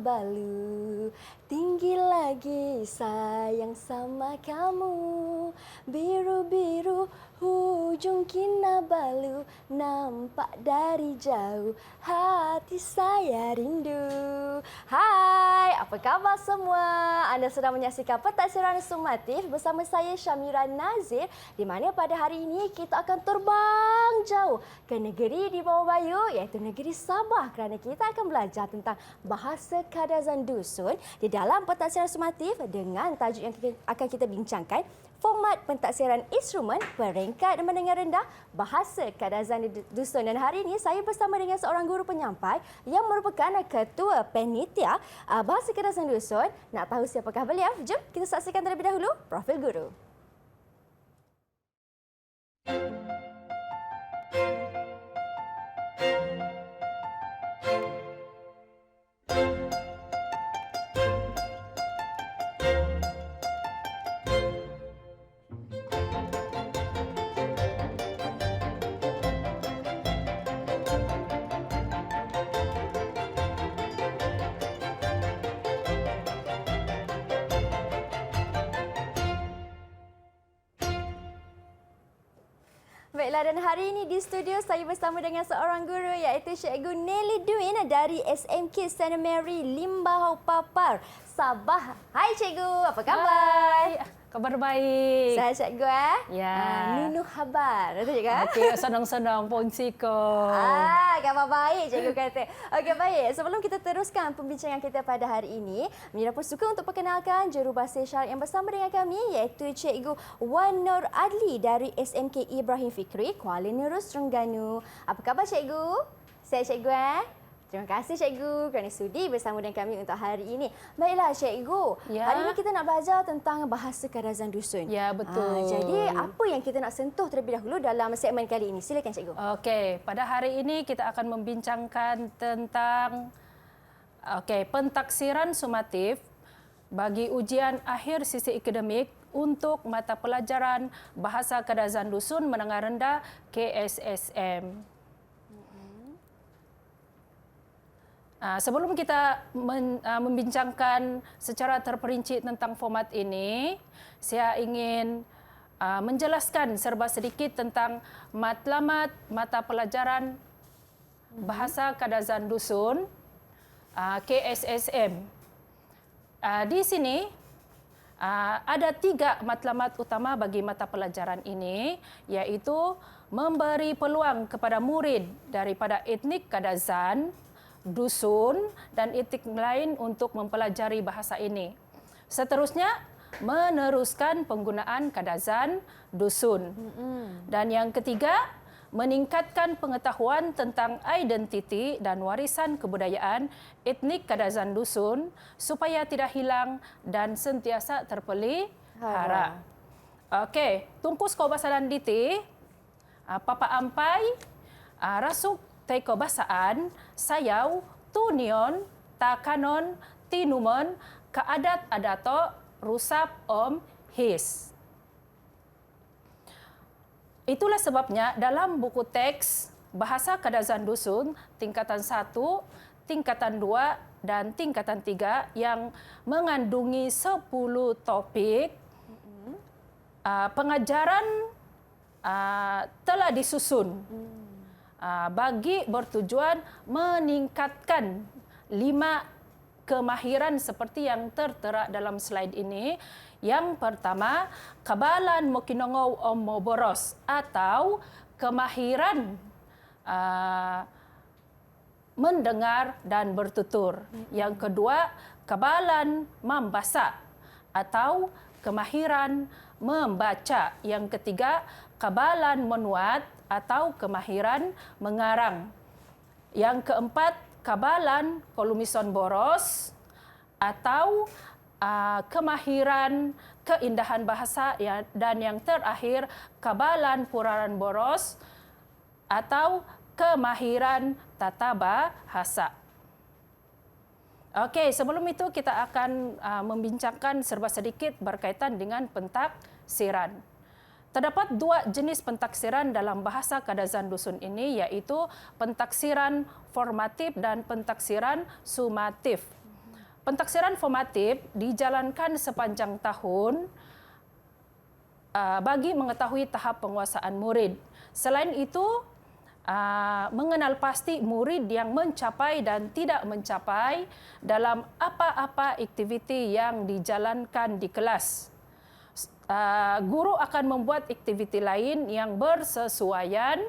Kinabalu, tinggi lagi sayang sama kamu. Biru-biru hujung Kinabalu, nampak dari jauh, hati saya rindu. Hai, apa khabar semua? Anda sedang menyaksikan Pentaksiran Sumatif bersama saya Syamira Nazir, di mana pada hari ini kita akan terbang jauh ke negeri di bawah bayu, iaitu negeri Sabah, kerana kita akan belajar tentang bahasa kadazan dusun di dalam Pentaksiran Sumatif dengan tajuk yang akan kita bincangkan, format pentaksiran instrumen peringkat menengah rendah bahasa kadazan dusun. Dan hari ini saya bersama dengan seorang guru penyampai yang merupakan ketua panitia bahasa kadazan dusun. Nak tahu siapakah beliau? Jom kita saksikan terlebih dahulu profil guru. Baiklah, dan hari ini di studio saya bersama dengan seorang guru iaitu Cikgu Nelly Duin dari SMK St. Mary Limbah Papar, Sabah. Hai Cikgu, apa khabar? Hai, kabar baik. Saya Cikgu Ya. Nunu khabar. Betul Cikgu? Okey, senang-senang pongsi ko. Khabar baik Cikgu kata. Okey, baik. Sebelum kita teruskan pembincangan kita pada hari ini, Mira pun suka untuk perkenalkan jurubahasa isyarat yang bersama dengan kami iaitu Cikgu Wan Nur Adli dari SMK Ibrahim Fikri, Kuala Nerus, Terengganu. Apa khabar Cikgu? Saya Cikgu Terima kasih Cikgu kerana sudi bersama dengan kami untuk hari ini. Baiklah Cikgu, Ya. hari ini kita nak belajar tentang bahasa kadazan dusun. Ya, betul. Jadi apa yang kita nak sentuh terlebih dahulu dalam segmen kali ini? Silakan Cikgu. Okey, pada hari ini kita akan membincangkan tentang pentaksiran sumatif bagi ujian akhir sisi akademik untuk mata pelajaran Bahasa Kadazan Dusun Menengah Rendah KSSM. Sebelum kita membincangkan secara terperinci tentang format ini, saya ingin menjelaskan serba sedikit tentang matlamat mata pelajaran Bahasa Kadazan Dusun KSSM. Di sini ada 3 matlamat utama bagi mata pelajaran ini, iaitu memberi peluang kepada murid daripada etnik Kadazan, dusun dan etnik lain untuk mempelajari bahasa ini. Seterusnya, meneruskan penggunaan kadazan dusun. Dan yang ketiga, meningkatkan pengetahuan tentang identiti dan warisan kebudayaan etnik kadazan dusun supaya tidak hilang dan sentiasa terpelihara. Okey, tungkus ko basalan diti, papa ampai, rasuk teko basaan, sayaw, tunion, takanon, tinumon, kaadat adato, rusap om, his. Itulah sebabnya dalam buku teks Bahasa Kadazan Dusun tingkatan 1, tingkatan 2 dan tingkatan 3 yang mengandungi 10 topik, pengajaran telah disusun bagi bertujuan meningkatkan 5 kemahiran seperti yang tertera dalam slide ini. Yang pertama, kabalan mokinongou omo boros atau kemahiran mendengar dan bertutur. Yang kedua, kabalan membasa atau kemahiran membaca. Yang ketiga, kabalan menuat atau kemahiran mengarang. Yang keempat, kabalan kolumison boros atau kemahiran keindahan bahasa. Dan yang terakhir, kabalan puraran boros atau kemahiran tata bahasa. Okey, sebelum itu kita akan membincangkan serba sedikit berkaitan dengan pentaksiran. Terdapat 2 jenis pentaksiran dalam bahasa kadazan dusun ini, iaitu pentaksiran formatif dan pentaksiran sumatif. Pentaksiran formatif dijalankan sepanjang tahun bagi mengetahui tahap penguasaan murid. Selain itu, mengenal pasti murid yang mencapai dan tidak mencapai dalam apa-apa aktiviti yang dijalankan di kelas. Guru akan membuat aktiviti lain yang bersesuaian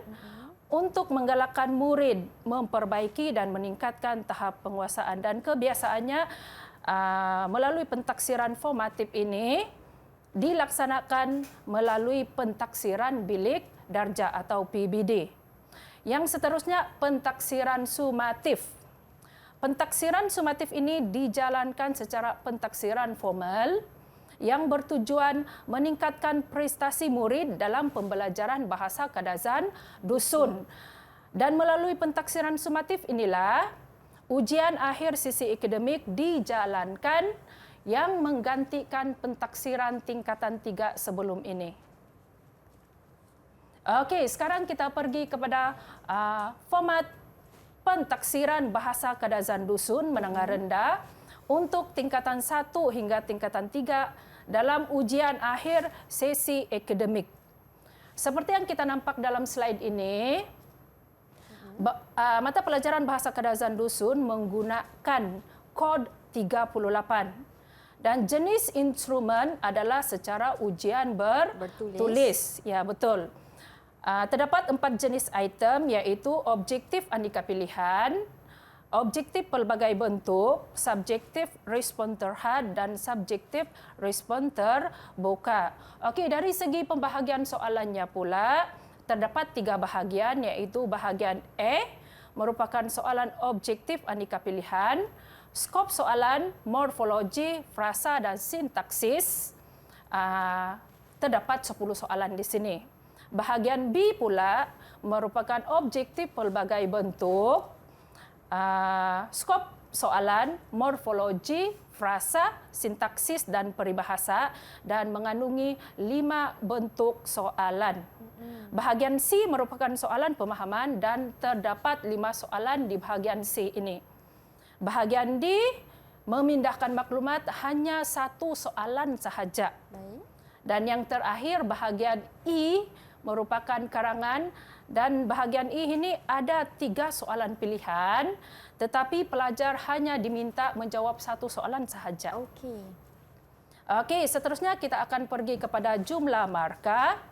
untuk menggalakkan murid memperbaiki dan meningkatkan tahap penguasaan. Dan kebiasaannya melalui pentaksiran formatif ini dilaksanakan melalui pentaksiran bilik darjah atau PBD. Yang seterusnya, pentaksiran sumatif. Pentaksiran sumatif ini dijalankan secara pentaksiran formal yang bertujuan meningkatkan prestasi murid dalam pembelajaran bahasa Kadazan Dusun. Dan melalui pentaksiran sumatif inilah ujian akhir sisi akademik dijalankan yang menggantikan pentaksiran tingkatan 3 sebelum ini. Okey, sekarang kita pergi kepada format pentaksiran bahasa Kadazan Dusun menengah rendah untuk tingkatan 1 hingga tingkatan 3 dalam ujian akhir sesi akademik. Seperti yang kita nampak dalam slide ini, mata pelajaran bahasa Kadazan Dusun menggunakan kod 38 dan jenis instrumen adalah secara ujian bertulis. Ya, betul. Terdapat 4 jenis item iaitu objektif aneka pilihan, objektif pelbagai bentuk, subjektif respon terhad dan subjektif respon terbuka. Okey, dari segi pembahagian soalannya pula terdapat 3 bahagian iaitu bahagian A merupakan soalan objektif aneka pilihan, skop soalan morfologi, frasa dan sintaksis. Terdapat 10 soalan di sini. Bahagian B pula merupakan objektif pelbagai bentuk, skop soalan, morfologi, frasa, sintaksis dan peribahasa dan mengandungi 5 bentuk soalan. Bahagian C merupakan soalan pemahaman dan terdapat 5 soalan di bahagian C ini. Bahagian D memindahkan maklumat hanya 1 soalan sahaja. Dan yang terakhir bahagian E merupakan karangan dan bahagian E ini ada 3 soalan pilihan tetapi pelajar hanya diminta menjawab 1 soalan sahaja. Okey, seterusnya kita akan pergi kepada jumlah markah.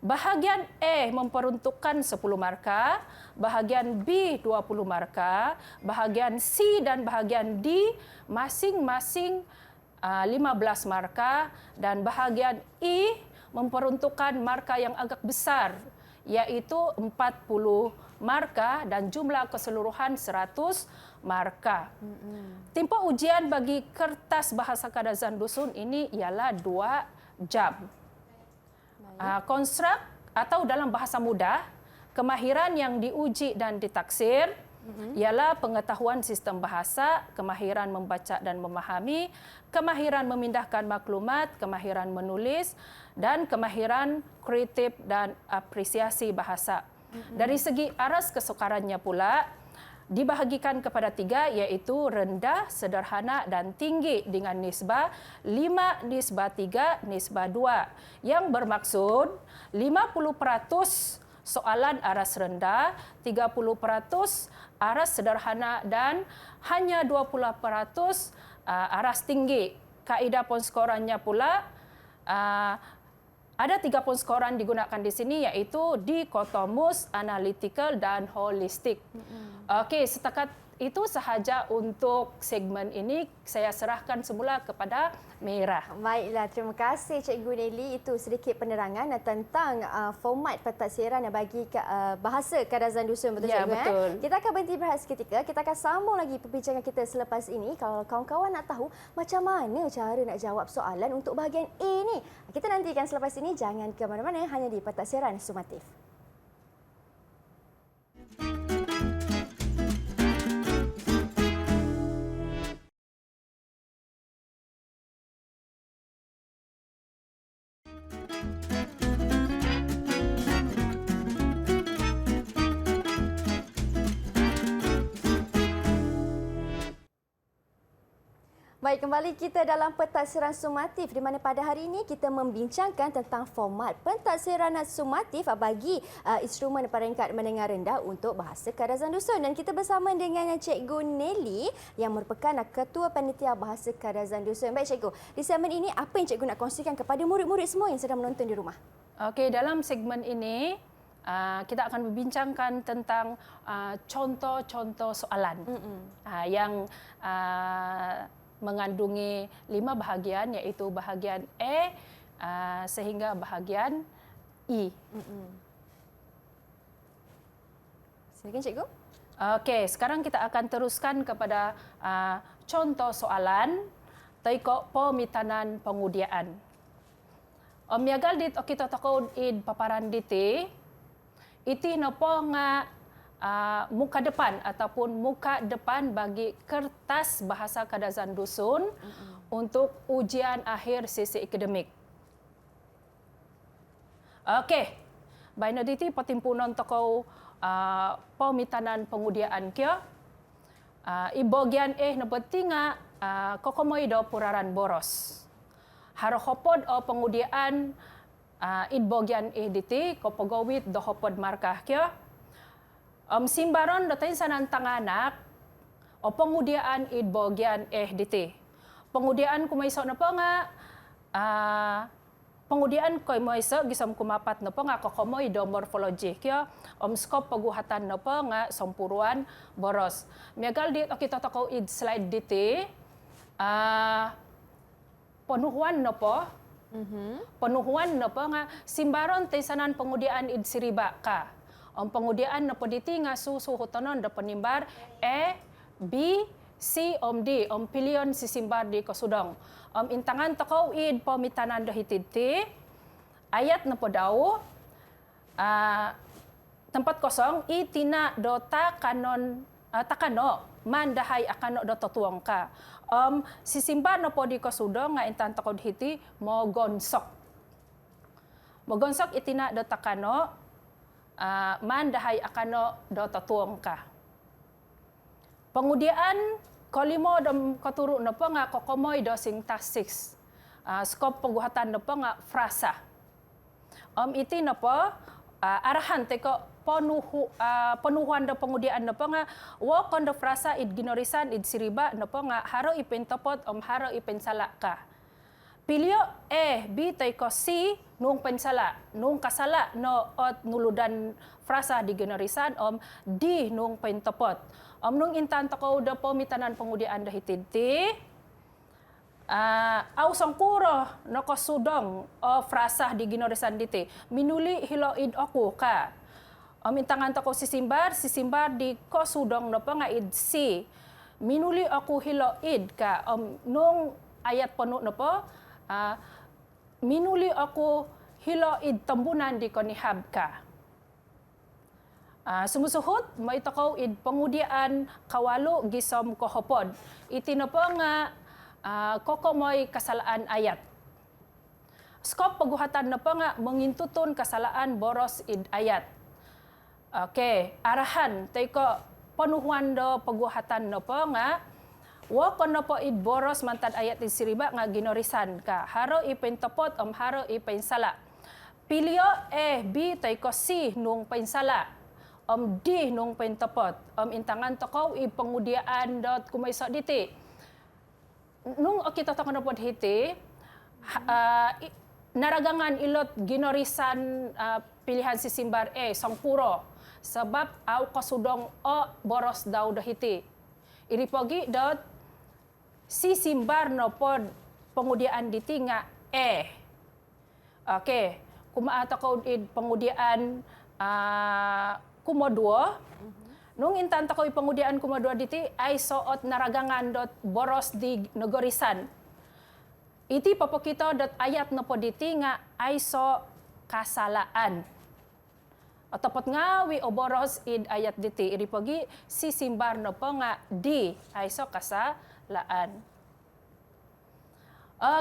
Bahagian A memperuntukkan 10 markah, bahagian B 20 markah, bahagian C dan bahagian D masing-masing 15 markah dan bahagian E memperuntukkan markah yang agak besar iaitu 40 markah dan jumlah keseluruhan 100 markah. Tempoh ujian bagi kertas bahasa Kadazan Dusun ini ialah 2 jam. Konstruk atau dalam bahasa mudah, kemahiran yang diuji dan ditaksir ialah pengetahuan sistem bahasa, kemahiran membaca dan memahami, kemahiran memindahkan maklumat, kemahiran menulis, dan kemahiran kritik dan apresiasi bahasa. Dari segi aras kesukarannya pula, dibahagikan kepada 3 iaitu rendah, sederhana dan tinggi dengan nisbah 5:3:2 yang bermaksud 50% soalan aras rendah, 30% aras sederhana dan hanya 20% aras tinggi. Kaedah penskorannya pula ada 3 penskoran digunakan di sini iaitu dikotomus, analytical dan holistik. Okey, setakat itu sahaja untuk segmen ini. Saya serahkan semula kepada Mira. Baiklah, terima kasih Cikgu Nelly. Itu sedikit penerangan tentang format pentaksiran bagi bahasa Kadazan Dusun. Betul, ya, Cikgu? Betul. Kita akan berhenti berehat seketika. Kita akan sambung lagi perbincangan kita selepas ini. Kalau kawan-kawan nak tahu macam mana cara nak jawab soalan untuk bahagian A ni, kita nantikan selepas ini. Jangan ke mana-mana, hanya di pentaksiran sumatif. Baik, kembali kita dalam pentadsiran sumatif di mana pada hari ini kita membincangkan tentang format pentadsiran sumatif bagi instrumen peringkat menengah rendah untuk bahasa Kadazan Dusun. Dan kita bersama dengan Cikgu Nelly yang merupakan Ketua Panitia Bahasa Kadazan Dusun. Baik Cikgu, di segmen ini apa yang Cikgu nak kongsikan kepada murid-murid semua yang sedang menonton di rumah? Okey, dalam segmen ini kita akan membincangkan tentang contoh-contoh soalan yang mengandungi 5 bahagian, iaitu bahagian A sehingga bahagian E. Silakan Cikgu. Okey, sekarang kita akan teruskan kepada contoh soalan taikok pemitanan pengudian. Miagal dit kita takod id paparan diti iti nopo nga muka depan ataupun muka depan bagi kertas bahasa Kadazan Dusun untuk ujian akhir sesi akademik. Okey. Baina diti patimpunan tokoh pemitanan pengudian kia. Ibogian na betinga kokomoy do puraran boros. Harohopod o pengudian idbogian diti kopogowit do hopod markah kia. Simbaron datain sanan tanganak o pengudian idbogian diti. Pengudian kumayso na po nga pengudian koy moyso gisam kumapat na po nga kokomoy do morphology kaya skop paguhatan na po nga sampuruan boros. Miagal dit o kita takaw id slide diti penuhuan na po. Penuhuan na po nga simbaron tay sanan pengudian id siriba ka. Pengudian na po diti nga susuhutonon da penimbar B, C, D. Pilion si simbar di kasudong. Intangan takaw id pemitanan do hititi. Ayat na po daw. Tempat kosong itina do takano mandahay akano do totuong ka. Si simbar na po di kasudong nga intan takaw hiti mo gonsok. Mo gonsok itina do takano mandahay akano do totuong ka. Pengudian kolimo dom katuru na po nga kokomoy do sintaksis. Skop paguhatan na po nga frasa. Iti na po arahan teko penuhuan do pengudian na po nga wakon do frasa id ginorisan id siriba na po nga haro ipentopot haro ipensala ka. Pilyo B teko C nung pensala nung kasala no ot nuludan frasa di ginorisan D nung pentopot. Nung intan takaw da pemitanan pengudian da hititi, au sangkuro no kasudong o frasa di ginorisan diti. Minuli hiloid aku ka. Intangan takaw si simbar di kasudong no pa nga id C. Minuli aku hiloid ka. Nung ayat penuh no po, minuli aku hiloid tambunan di konihab ka. Sumusuhot, may takaw id pengudian kawalo gisom kohopod. Iti na po nga kokomoy kasalaan ayat. Skop paguhatan na po nga mengintutun kasalaan boros id ayat. Okay, arahan tayko penuhuan do paguhatan na po nga wakon na po id boros mantan ayat id siriba nga ginorisan ka. Haro ipentopot haro ipensala. Pilyo B tayko C nung pensala. D nung pentopot. Intangan takaw pengudian dot kumayso diti. Nung kita takaw na po hiti, naragangan ilot ginorisan pilihan si simbar sangpuro. Sebab au kasudong o boros daw dahiti. Iripogi dot si simbar no pod pengudian diti nga Okay. Kumaata ko id pengudian kumodua. Nung intan ko pengudian kumodua diti ay soot naragangan dot boros di negorisan. Iti papakita dot ayat na po diti nga ay so kasalaan. Atapot nga wi oboros id ayat diti iripagi si simbar no po nga di ay so kasalaan.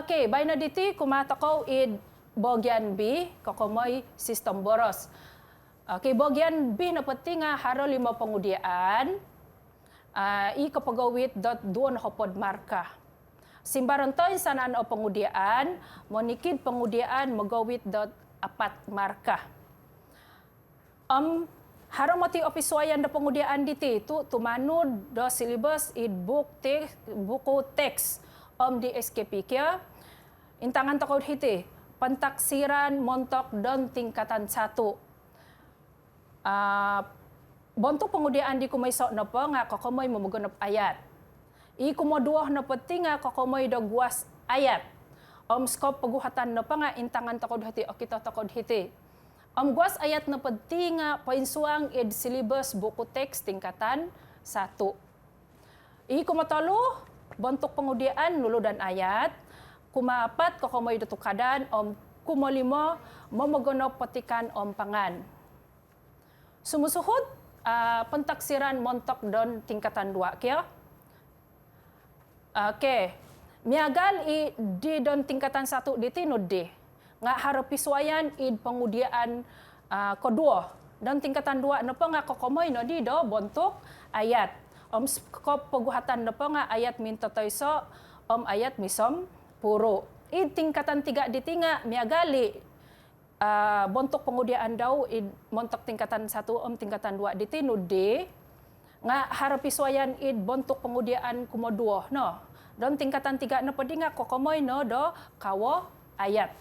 Okay, bay na diti kumata ko id bogian B kokomoy sistem boros. Okay, bagian B na pati nga haro 5 pengudian, ikapagawit dot doon hopod marka. Simbarantoy sanaan o pengudiaan, monikid pengudiaan megawit dot apat markah. Haramati opiswayan da pengudiaan diti tu tumanud do silibus id buku teks di SKP kia. Intangan tokoh hiti pentaksiran montok dan tingkatan 1. Bontok pengudiaan di kumaisok na pa nga kakamay mamaganap ayat. I kumoduah na pati nga kakamay da guas ayat. Skop paguhatan na pa nga intangan tokoh hiti o kita tokoh hiti. Guas ayat na pati nga painsuang id silibus buku teks tingkatan 1. I kumatalo bontok pengudiaan nuludan ayat. Kumapat kakamay da tukadan kumalimo mamaganap patikan pangan. Sumusuhod pentaksiran montok don tingkatan 2 kaya. Okay. Miagal di don tingkatan 1 di tinud di. Nga harapiswayan id pengudiaan kedua. Dan tingkatan 2 na pa nga kakamay no di do bontok ayat. Skop paguhatan na pa nga ayat minta tayso ayat misom puro. Id tingkatan 3 di tinga miagali bontok pengudiaan daw id montok tingkatan 1 tingkatan 2 di tinud di. Nga harapiswayan id bontok pengudiaan kumoduo no. Dan tingkatan 3 na pa di nga kakamay no do kawo ayat.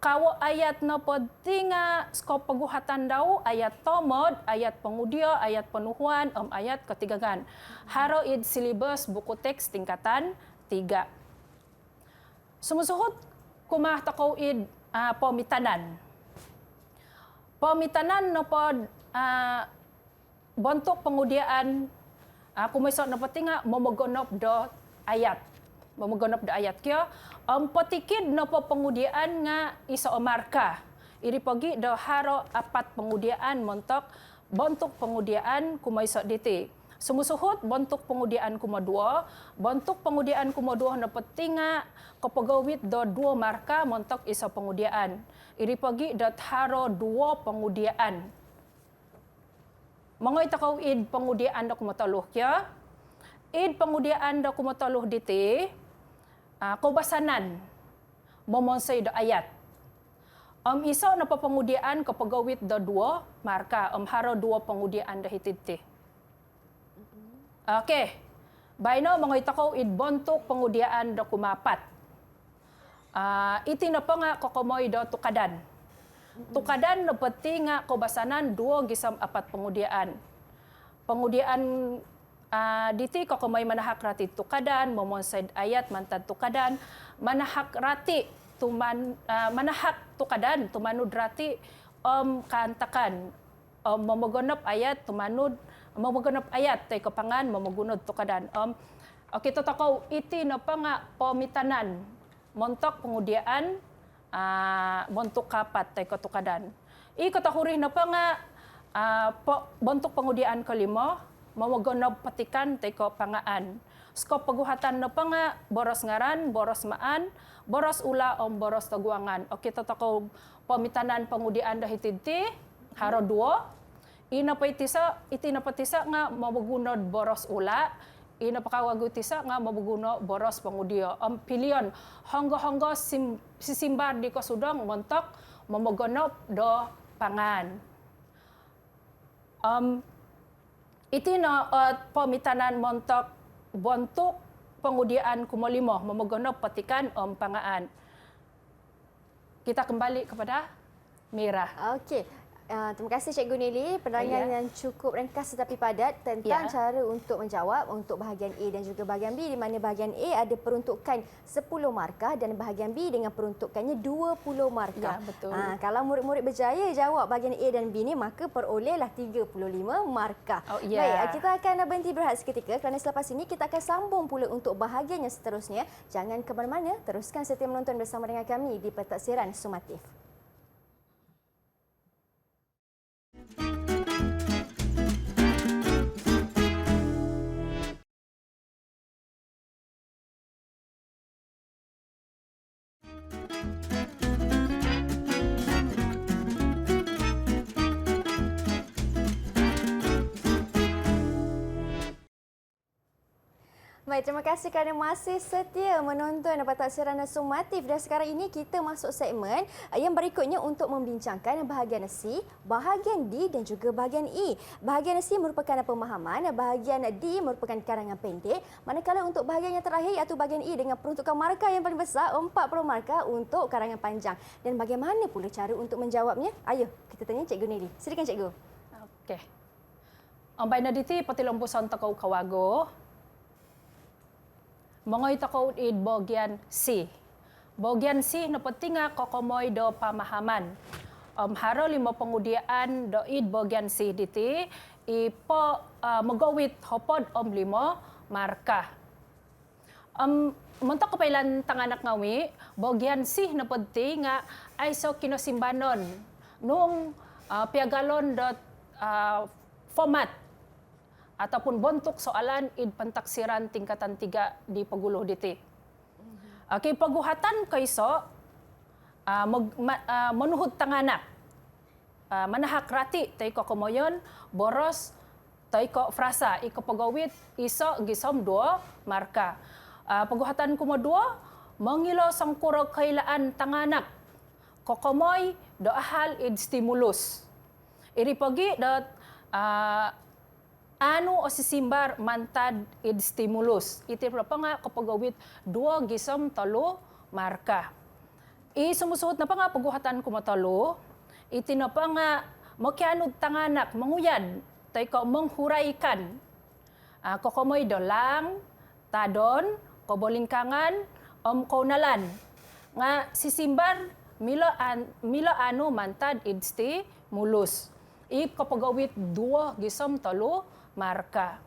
Kawo ayat na pati nga skop paguhatan daw ayat tomod, ayat pengudia, ayat penuhuan, ayat ketigagan. Haro id silibus buku teks tingkatan 3. Sumusuhod kumah takaw id pamitanan. Pamitanan na pod bontok pengudiaan kumaisok na pati nga mamaganap do ayat. Mamaganap do ayat kaya patikid na po pengudiaan nga isa o marka. Iri pagi do haro apat pengudiaan montok bontok pengudiaan kumaisok diti. Sumusuhot bontok pengudiaan kumadua, bontok pengudiaan kumadua na pati nga kapagawit do 2 marka montok isa pengudiaan. Iri pagi do haro 2 pengudiaan. Mangoy takaw id pengudiaan do kumataluh kya. Id pengudiaan do kumataluh diti. Kubasanan momonsay do ayat. Isa na papangudiaan kapagawit do 2 marka haro 2 pangudiaan da hititi. Okay. Bayno mga itakaw id bontok pangudiaan do kumapat. Iti na pa nga kakamay do tukadan. Tukadan na pati nga kubasanan 2 gisam 4 pangudiaan. Pangudiaan diti kakamay manahak rati tukadan, momonsay ayat mantad tukadan, manahak rati manahak tukadan, tumanud rati kantakan, mamaganap ayat, tumanud, mamaganap ayat, tay kapangan, mamagunod tukadan. Kita takaw iti na pa nga pamitanan, montok pengudiaan, montok kapat, tay katukadan. Ikatahuri na pa nga bontok pengudiaan kalimo, mamaganap patikan teko pangaan. Skop paguhatan na pa nga boros ngaran, boros maan, boros ula boros taguangan. O kita takaw pamitanan pangudian da hititi, haro 2. Ina pa iti na patisa nga mamagunod boros ula. Ina pa kawagu tisa nga mabaguno boros pangudio. Pilion hangga sisimbar di ko sudang montok mamaganap do pangan. Iti na pamitanan montok bontok pengudiaan kumolimo mamaganap patikan pangaan. Kita kembali kepada Mira. Okey. Terima kasih Cikgu Nili, penerangan yang cukup ringkas tetapi padat tentang cara untuk menjawab untuk bahagian A dan juga bahagian B, di mana bahagian A ada peruntukan 10 markah dan bahagian B dengan peruntukannya 20 markah. Ya, betul. Kalau murid-murid berjaya jawab bahagian A dan B ni, maka perolehlah 35 markah. Oh, ya. Baik, kita akan berhenti berehat seketika kerana selepas ini kita akan sambung pula untuk bahagian yang seterusnya. Jangan ke mana-mana, teruskan setia menonton bersama dengan kami di Pentaksiran Sumatif. Baik, terima kasih kerana masih setia menonton Pentaksiran Sumatif. Dan sekarang ini kita masuk segmen yang berikutnya untuk membincangkan bahagian C, bahagian D dan juga bahagian E. Bahagian C merupakan pemahaman, bahagian D merupakan karangan pendek. Manakala untuk bahagian yang terakhir iaitu bahagian E dengan peruntukan markah yang paling besar, 40 markah untuk karangan panjang. Dan bagaimana pula cara untuk menjawabnya? Ayo, kita tanya Cikgu Nelly. Silakan Cikgu. Okey. Baina diti patilompusan takau kawago. Mongoy takau id bagian C. Bagian C na pentinga kokomoy do pamahaman. Haro limo pengudiaan do id bagian C diti ipo magawit hopod limo marka. Mentok kapailan tanganak ngawi, bagian C na pentinga ay so kinosimbanon nung piagalon dot format ataupun bentuk soalan id pentaksiran tingkatan 3 di paguluh diti. Okay, paguhatan kayso menuhut tanganak. Manahak rati tay ko komoyon boros tay ko frasa iko pagawit iso gisom 2 marka. Paguhatan kumodua mangilo sangkuro kailaan tanganak kokomoy do ahal id stimulus. Iri pagi dot ano o sisimbar mantad id stimulus. Iti pa nga kapagawit 2 gisom 3 marka. Sumusuot na pa nga paguhatan kumatalo. Iti na pa nga makianod tanganak manguyad tay ko manghuraikan. Kokomoy dolang, tadon, kobolingkangan, kaunalan. Nga sisimbar milo ano mantad id stimulus. Kapagawit 2 gisom 3 marka.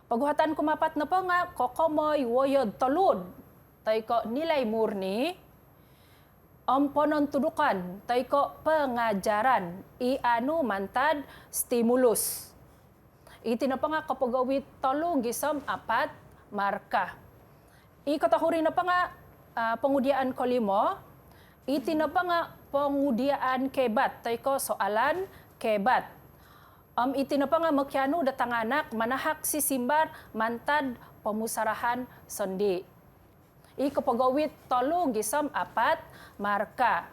Paguhatan kumapat na pa nga, kokomoy woyod talud. Tay ko nilay murni. Ponon tudukan. Tay ko pengajaran. Ano mantad stimulus. Iti na pa nga kapagawit 3 gisom 4 marka. Katahuri na pa nga pangudiaan ko 5. Iti na pa nga pangudiaan kebat. Tay ko soalan kebat. Iti na pa nga makyano datanganak manahak si simbar mantad pamusarahan sondi. Kapagawit 3 gisom 4 marka.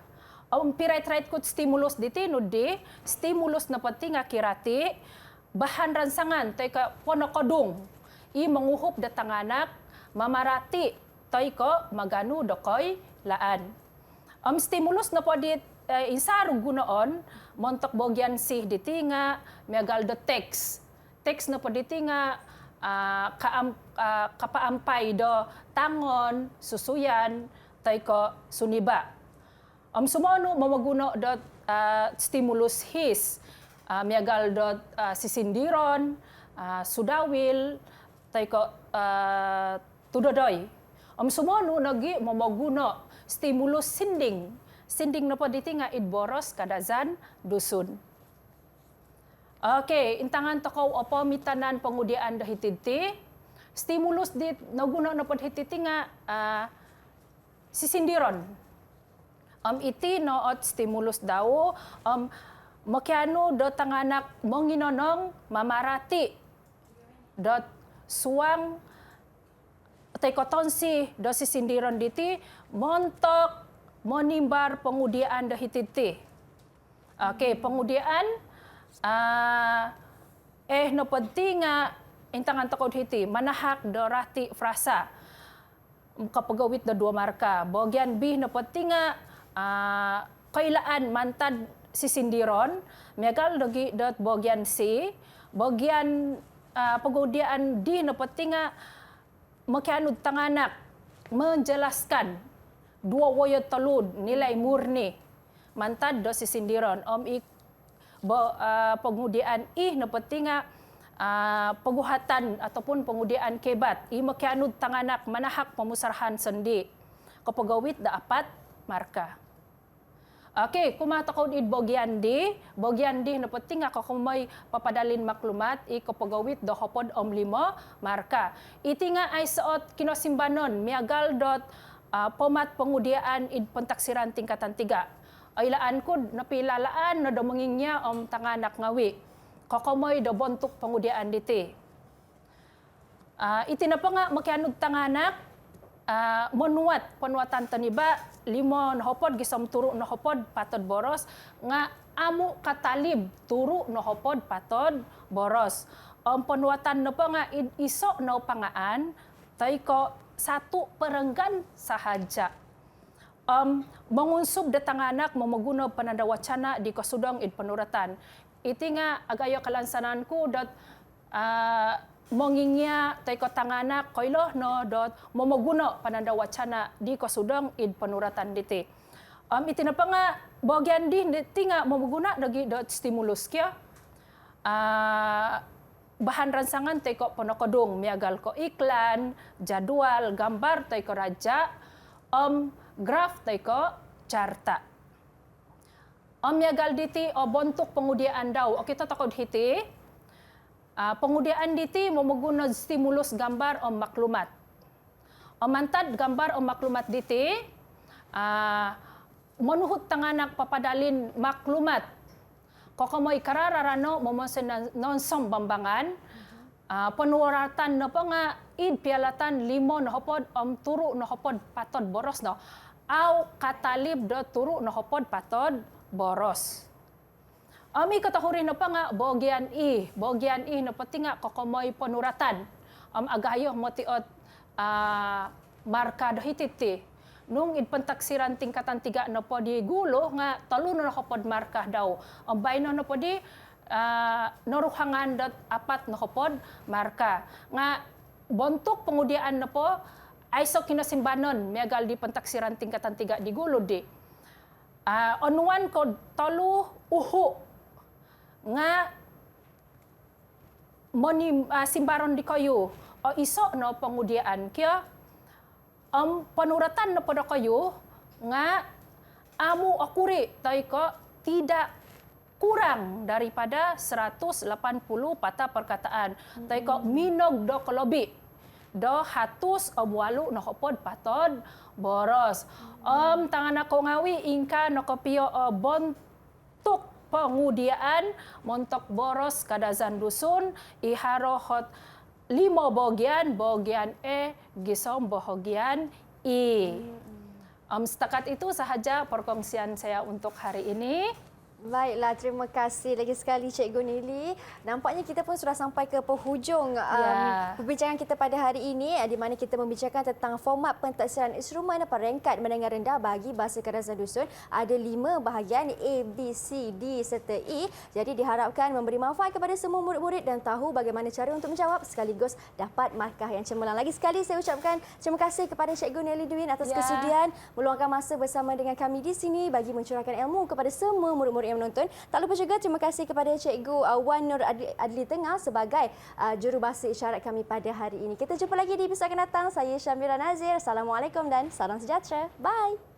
Pirait-rait kut stimulus diti no di stimulus na pati nga kirati bahan ransangan tay ka ponokodung. Manguhup datanganak mamarati tay ko maganu dokoy laan. Stimulus na po dit insarug gunoon montok bogyan si diti nga megal do text. Text na po diti nga kapaampay do tangon, susuyan, tay ko suniba. Sumono mamaguno do stimulus his. Megal do sisindiron, sudawil, tay ko tudodoy. Sumono nagi mamaguno stimulus sinding. Sinding na po diti nga idboros kadazan dusun. Okay, intangan takaw opo mitanan pangudian dahititi. Stimulus dit naguno na po hititi nga sisindiron. Iti noot stimulus daw makiano do tanganak monginonong mamarati dot suwang tekotonsi do sisindiron diti montok monimbar pengudian dahititi. Okay, pengudian no penting nga intangan takod hiti manahak do rati frasa kapagawit do 2 marka. Bagian B no penting nga kailaan mantad sisindiron megal dogi dot bagian C. Bagian pagudian D no penting nga makianud tanganak menjelaskan 2 woyod talud nilai murni mantad do sisindiron pengudian I na penting nga paguhatan ataupun pengudian kebat makianud tanganak manahak pamusarahan sendi kapagawit da 4 marka. Okay, kumatakod id bagian D na penting nga kakumay papadalin maklumat kapagawit do hopod 5 marka. Iti nga ay suot kinosimbanon miagal dot pomat pengudiaan id pentaksiran tingkatan 3. Ay laan ko napilalaan na domenging niya tanganak ngawi. Kokomoy do bontuk pengudiaan diti. Itina pa nga makianod tanganak, penuatan taniba, limo nohopod gisom turu nohopod patod boros, nga amu katalib turu nohopod patod boros. Penuatan no pa nga iso no pangaan, tay ko satu perenggan sahaja. Mengunsub datanganak memaguna pananda wacana di kasudang id penuratan. Iti nga agayo kalansananku dot mengingya tay ko tanganak koilo no dot memaguna pananda wacana di kasudang id penuratan diti. Iti na pa nga bagian di nga memaguna dagi dot stimulus kya. Bahan ransangan tay ko ponokodong miagal ko iklan, jadwal, gambar tay ko raja, graph tay ko charta. Miagal diti bontuk pengudiaan daw. Kita takod hiti. Pengudiaan diti memaguna stimulus gambar maklumat. Mantad gambar maklumat diti menuhut tanganak papadalin maklumat. Kokomoy karararano momosen nonsom bambangan. Penuratan no pa nga id pialatan limo no hopod turu no hopod patod boros no. Aw katalib do turu no hopod patod boros. Ami katahurin no pa nga bogian i no pati nga kokomoy penuratan. Agayo motiot marka do hititi. Nung idpentaksiran tingkatan 3 no po di gulo nga taluno no hopod marka daw. Bayno no po di noruhangan dot 4 no hopod marka. Nga bontuk pengudiaan no po ay so kinasimbanon miagal di pentaksiran tingkatan 3 di gulo di. Onuan ko tolu uhu nga simbaron di kayo o iso no pengudiaan kya penuratan na pada kayo nga amu akuri tay ko tidak kurang daripada 180 patah perkataan. Tay ko minog do kolobi do hatus walu no hopod patod boros. Tangan ako ngawi ingka no kopio bontuk pengudiaan montok boros kadazan dusun iharohot 5 bogian gisom bogian I. Setakat itu sahaja perkongsian saya untuk hari ini. Baiklah, terima kasih lagi sekali Cikgu Nili. Nampaknya kita pun sudah sampai ke penghujung perbincangan kita pada hari ini di mana kita membicarakan tentang format pentaksiran instrumen peringkat menengah rendah bagi bahasa Kadazan Dusun. Ada 5 bahagian A, B, C, D serta E. Jadi diharapkan memberi manfaat kepada semua murid-murid dan tahu bagaimana cara untuk menjawab sekaligus dapat markah yang cemerlang. Lagi sekali saya ucapkan terima kasih kepada Cikgu Nili Dwin atas kesudian meluangkan masa bersama dengan kami di sini bagi mencurahkan ilmu kepada semua murid-murid menonton. Tak lupa juga terima kasih kepada Cikgu Wan Nur Adli Tengah sebagai jurubahasa isyarat kami pada hari ini. Kita jumpa lagi di episod akan datang. Saya Syamira Nazir. Assalamualaikum dan salam sejahtera. Bye.